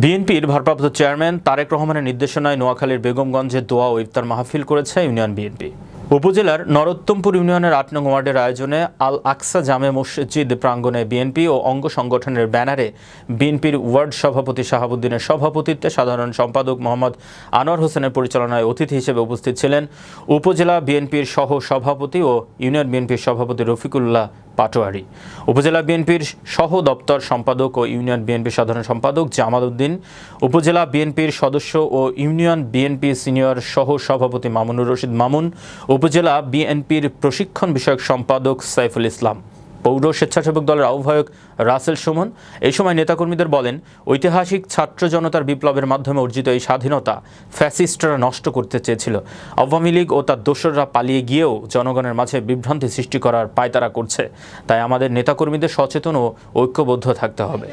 বিএনপির ভারপ্রাপ্ত চেয়ারম্যান তারেক রহমানের নির্দেশনায় নোয়াখালীর বেগমগঞ্জে দোয়া ও ইফতার মাহফিল করেছে ইউনিয়ন বিএনপি। উপজেলার নরোত্তমপুর ইউনিয়নের ৮ নং ওয়ার্ডের আয়োজনে আল আকসা জামে মসজিদ প্রাঙ্গণে বিএনপি ও অঙ্গ সংগঠনের ব্যানারে বিএনপির ওয়ার্ড সভাপতি শাহাবুদ্দিনের সভাপতিত্বে সাধারণ সম্পাদক মোহাম্মদ আনোয়ার হোসেনের পরিচালনায় অতিথি হিসেবে উপস্থিত ছিলেন উপজেলা বিএনপির সহ সভাপতি ও ইউনিয়ন বিএনপির সভাপতি রফিকুল্লাহ পাটোয়ারি, উপজেলা বিএনপির সহ দপ্তর সম্পাদক ও ইউনিয়ন বিএনপির সাধারণ সম্পাদক জামাল উদ্দিন, উপজেলা বিএনপির সদস্য ও ইউনিয়ন বিএনপি সিনিয়র সহ সভাপতি মামুনুর রশিদ মামুন, উপজেলা বিএনপির প্রশিক্ষণ বিষয়ক সম্পাদক সাইফুল ইসলাম, পৌর স্বেচ্ছাসেবক দলের আহ্বায়ক রাসেল সুমন। এই সময় নেতাকর্মীদের বলেন, ঐতিহাসিক ছাত্র জনতার বিপ্লবের মাধ্যমে অর্জিত এই স্বাধীনতা ফ্যাসিস্টরা নষ্ট করতে চেয়েছিল। আওয়ামী লীগ ও তার দোসররা পালিয়ে গিয়েও জনগণের মাঝে বিভ্রান্তি সৃষ্টি করার পায়তারা করছে। তাই আমাদের নেতাকর্মীদের সচেতন ও ঐক্যবদ্ধ থাকতে হবে।